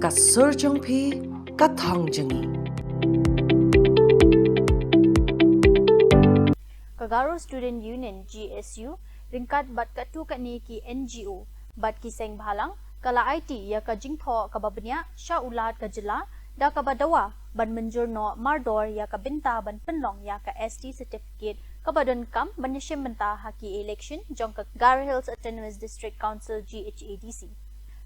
ka surjong phi ka thang jangi Kagaro Student Union GSU ringkat bat katu kani ki NGO bat ki seng bhalang kala IT ya ka jingtho ka babnya sha ulat ka jila da ka badawa ban menjur no mardor ya ka binta ban penlong ya ka ST certificate ka badan kam ban yashim benta haki election jong ka Gar Hills Autonomous District Council GHADC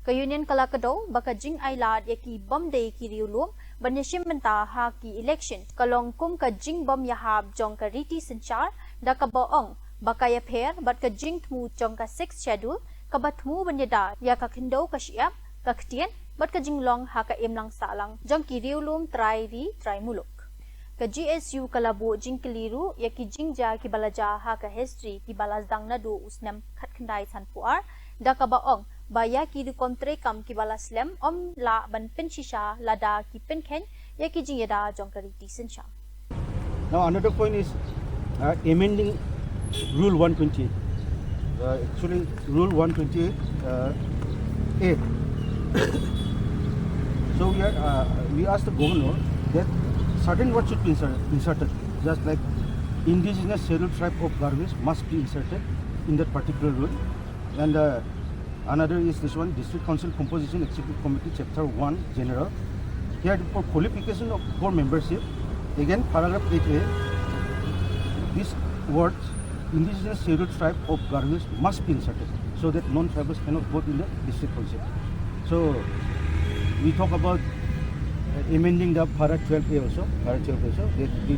ka union kala kado baka jing ailad ya ki bomde ki riulum ban yashim benta haki election kalong kum ka jing bom yahab jong ka riti senchar da ka boong baka ya pher bat ka jing thmu jong ka 6th schedule ka batmu banyada ya ka khindo ka siap ka ktien bat ka jinglong ha ka imlang salang jong ki riulum try muluk ka GSU kalabo jing keliru ya ki jingja ki balaja ha ka history ki balazdang na do usnam khatkhandai sanpuar da ka baong baya ki du kontre kam ki balaslam om la ban penshisha lada ki penkhen ya ki jingyada jong ka riti sensha. Now another point is amending Rule 128. Actually, Rule 128 A. So we asked the governor that certain words should be inserted, just like indigenous scheduled tribe of Garhwis must be inserted in that particular rule. And another is this one, District Council Composition Executive Committee, Chapter 1, General. Here for qualification for membership, again paragraph 8A, these words, indigenous scheduled tribe of Garhwis must be inserted so that non-tribals cannot vote in the district council. So we talk about amending the para 12A also.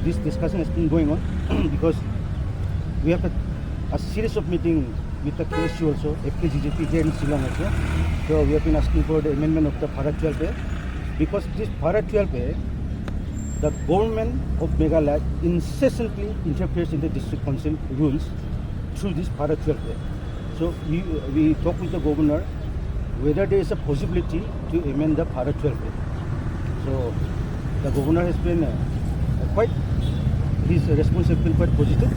This discussion has been going on because we have a series of meetings with the KSU also, FKGJP here in Shillong also. So we have been asking for the amendment of the para 12A because this para 12A, the government of Meghalaya incessantly interferes in the district council rules through this para 12A. So we talked with the governor whether there is a possibility to amend the para 12A. So the governor has been his response has been quite positive.